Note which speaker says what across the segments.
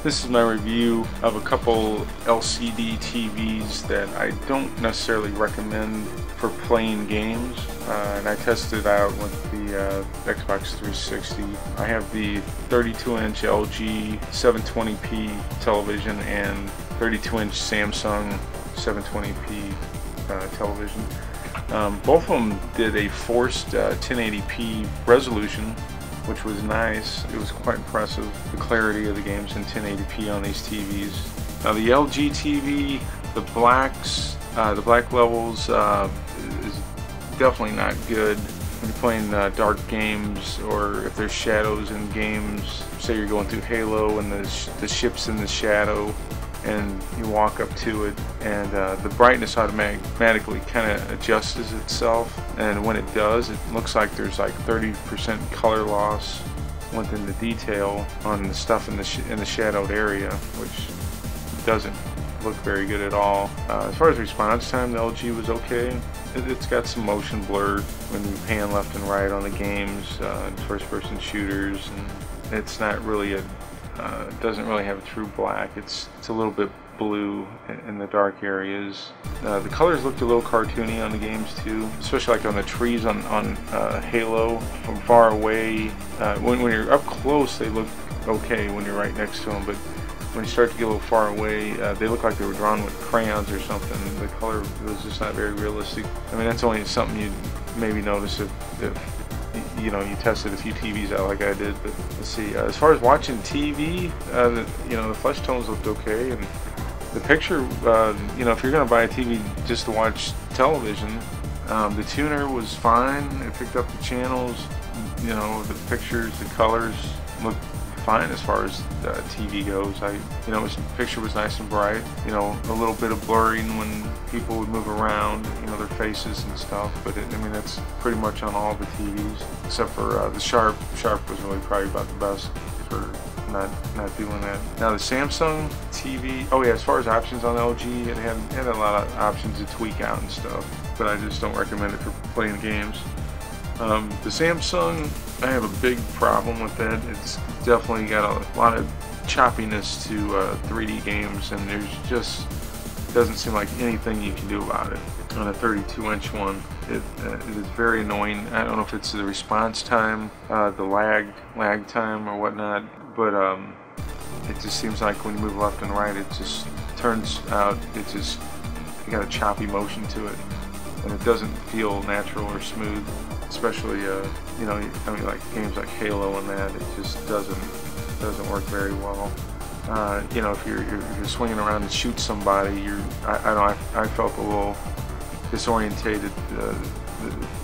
Speaker 1: This is my review of a couple LCD TVs that I don't necessarily recommend for playing games, and I tested it out with the Xbox 360. I have the 32-inch LG 720p television and 32-inch Samsung 720p television. Both of them did a forced 1080p resolution, which was nice. It was quite impressive, the clarity of the games in 1080p on these TVs. Now the LG TV, the black levels is definitely not good when you're playing dark games, or if there's shadows in games. Say you're going through Halo and the ship's in the shadow and you walk up to it, and the brightness automatically kind of adjusts itself, and when it does, it looks like there's like 30% color loss within the detail on the stuff in the shadowed area, which doesn't look very good at all. As far as response time, the LG was okay. It's got some motion blur when you pan left and right on the games, first-person shooters, and it's not really a it doesn't really have a true black. It's a little bit blue in the dark areas. The colors looked a little cartoony on the games too, especially like on the trees on Halo. From far away, when you're up close they look okay when you're right next to them, but when you start to get a little far away, they look like they were drawn with crayons or something. The color was just not very realistic. I mean, that's only something you'd maybe notice if you know, you tested a few TVs out like I did. But let's see, as far as watching TV, the flesh tones looked okay, and the picture, you know, if you're gonna buy a TV just to watch television, the tuner was fine. It picked up the channels, you know, the pictures, the colors looked fine as far as TV goes. The picture was nice and bright. You know, a little bit of blurring when people would move around, you know, their faces and stuff. But I mean, that's pretty much on all the TVs, except for the Sharp. Sharp was really probably about the best for not doing that. Now the Samsung TV. Oh yeah, as far as options on LG, it had a lot of options to tweak out and stuff. But I just don't recommend it for playing games. The Samsung, I have a big problem with that. It's definitely got a lot of choppiness to 3D games, and there's just doesn't seem like anything you can do about it. On a 32-inch one, it is very annoying. I don't know if it's the response time, the lag time or whatnot, but it just seems like when you move left and right, it just turns out you got a choppy motion to it, and it doesn't feel natural or smooth. Especially, you know, I mean, like games like Halo and that, it just doesn't work very well. You know, if you're swinging around and shoot somebody, I felt a little disorientated,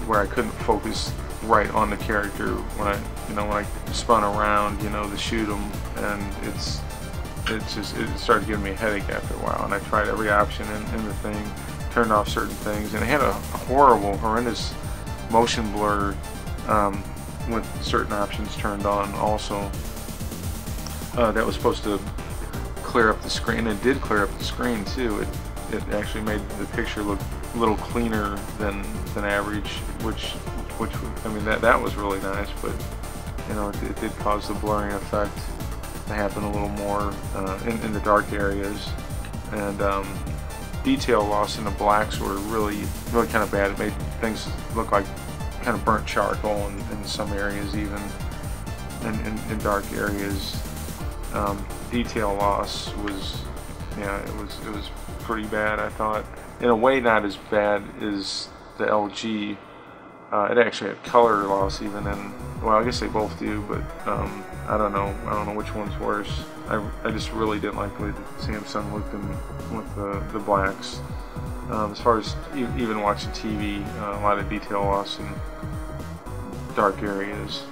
Speaker 1: where I couldn't focus right on the character when I spun around, you know, to shoot them, and it started giving me a headache after a while. And I tried every option in the thing, turned off certain things, and it had a horrendous motion blur with certain options turned on also. That was supposed to clear up the screen. It did clear up the screen too. It actually made the picture look a little cleaner than average, which I mean, that was really nice, but you know, it did cause the blurring effect to happen a little more in the dark areas, and detail loss in the blacks were really kind of bad. It made things look like kind of burnt charcoal in some areas, even in dark areas. Detail loss was, yeah, it was pretty bad. I thought, in a way, not as bad as the LG. It actually had color loss even, and well, I guess they both do, but I don't know which one's worse. I just really didn't like the way the Samsung looked with the blacks. As far as even watching TV, a lot of detail loss in dark areas,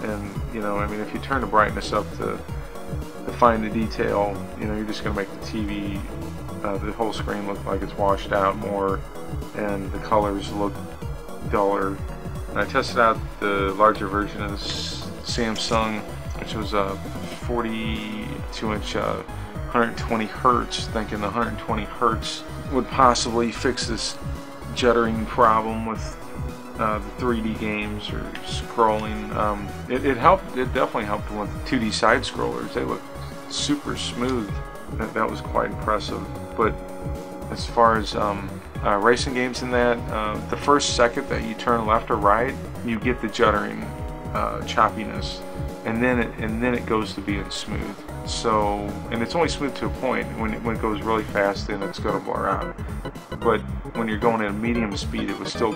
Speaker 1: and you know, I mean, if you turn the brightness up to find the detail, you know, you're just going to make the TV, the whole screen look like it's washed out more, and the colors look duller. And I tested out the larger version of the Samsung, which was a 42-inch 120 hertz, thinking the 120 hertz would possibly fix this juddering problem with the 3D games or scrolling. It helped. It definitely helped with 2D side scrollers. They look super smooth. That was quite impressive. But as far as racing games in that, the first second that you turn left or right, you get the juddering choppiness, and then it goes to being smooth. So, and it's only smooth to a point. When it goes really fast, then it's going to blur out. But when you're going at a medium speed, it was still,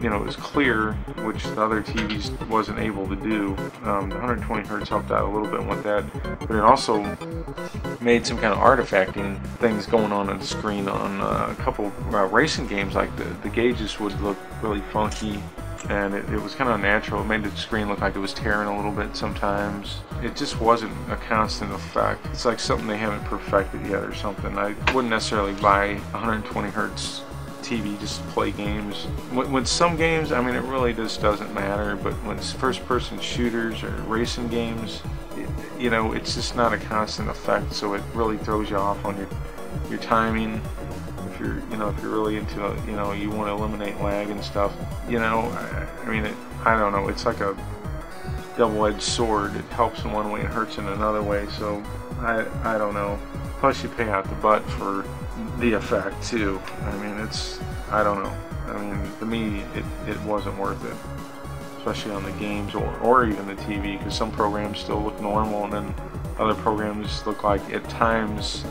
Speaker 1: you know, it was clear, which the other TVs wasn't able to do. The 120 hertz helped out a little bit with that, but it also made some kind of artifacting things going on the screen on a couple racing games. Like the gauges would look really funky, and it was kind of unnatural. It made the screen look like it was tearing a little bit sometimes. It just wasn't a constant effect. It's like something they haven't perfected yet or something. I wouldn't necessarily buy 120 hertz TV just to play games. With some games, I mean, it really just doesn't matter, but when it's first-person shooters or racing games, you know, it's just not a constant effect, so it really throws you off on your timing. If you're, you know, if you're really into, you know, you want to eliminate lag and stuff, you know, I mean, I don't know, it's like a double-edged sword. It helps in one way and hurts in another way, so I don't know. Plus you pay out the butt for the effect too. I mean, I don't know. I mean, to me, it wasn't worth it, especially on the games or even the TV, because some programs still look normal, and then other programs look like, at times,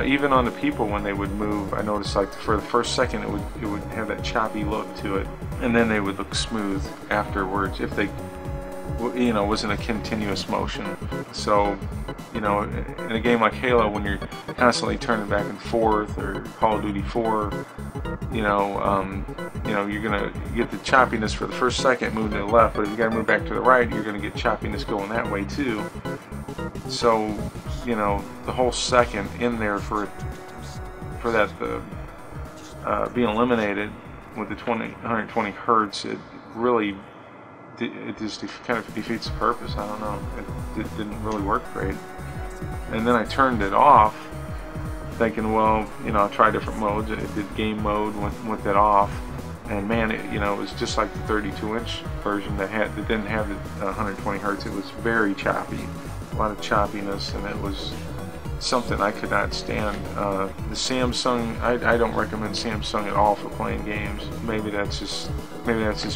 Speaker 1: even on the people when they would move, I noticed like for the first second it would have that choppy look to it, and then they would look smooth afterwards if they, you know, wasn't a continuous motion. So, you know, in a game like Halo, when you're constantly turning back and forth, or Call of Duty 4, you know, you're gonna get the choppiness for the first second moving to the left, but if you gotta move back to the right, you're gonna get choppiness going that way too. So, you know, the whole second in there for that being eliminated with the 120 hertz, it really, it just kind of defeats the purpose. I don't know. It didn't really work great. And then I turned it off, thinking, well, you know, I'll try different modes. It did game mode with it off, and man, you know, it was just like the 32-inch version that didn't have the 120 hertz. It was very choppy, a lot of choppiness, and it was something I could not stand. The Samsung, I don't recommend Samsung at all for playing games. Maybe that's just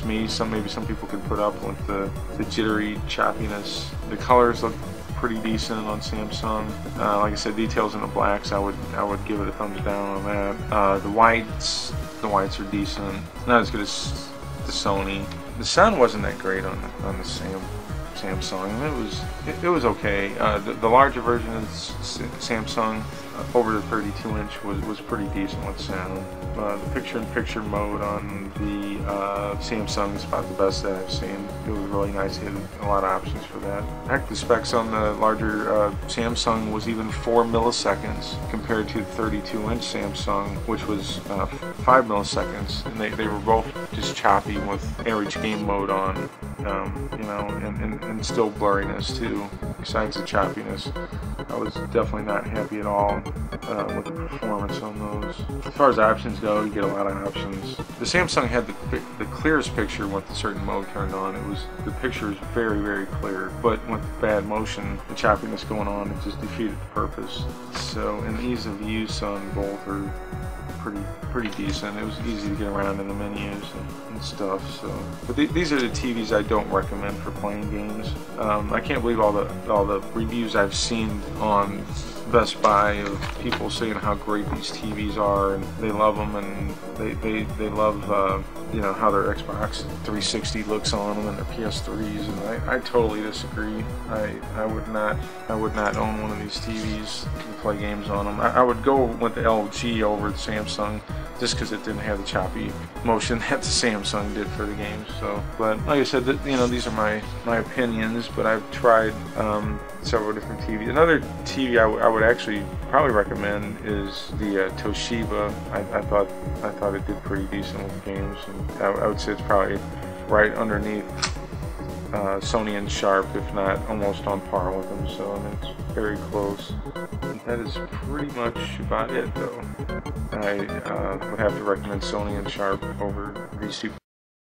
Speaker 1: me. Maybe some people can put up with the jittery choppiness. The colors look pretty decent on Samsung. Like I said, details in the blacks, I would give it a thumbs down on that. The whites are decent. Not as good as the Sony. The sound wasn't that great on the Samsung. It was okay. The larger version of Samsung, over the 32-inch, was pretty decent with sound. The picture-in-picture mode on the Samsung is about the best that I've seen. It was really nice. It had a lot of options for that. Heck, the specs on the larger Samsung was even 4 milliseconds compared to the 32-inch Samsung, which was 5 milliseconds, and they were both just choppy with average game mode on, you know, and still blurriness too, besides the choppiness. I was definitely not happy at all with the performance on those. As far as options go, you get a lot of options. The Samsung had the clearest picture with a certain mode turned on. The picture is very, very clear, but with bad motion, the choppiness going on, it just defeated the purpose. So, and ease of use on both are pretty decent. It was easy to get around in the menus and stuff. So, but these are the TVs I don't recommend for playing games. I can't believe all the reviews I've seen on Best Buy of people saying how great these TVs are, and they love them, and they love you know, how their Xbox 360 looks on them and their PS3s, and I totally disagree. I would not own one of these TVs and play games on them. I would go with the LG over the Samsung, just because it didn't have the choppy motion that the Samsung did for the games. So, but like I said, you know, these are my opinions, but I've tried several different TVs. Another TV I would actually probably recommend is the Toshiba. I thought it did pretty decent with games, and I would say it's probably right underneath Sony and Sharp, if not almost on par with them. So, I mean, it's very close. And that is pretty much about it, though. I would have to recommend Sony and Sharp over these two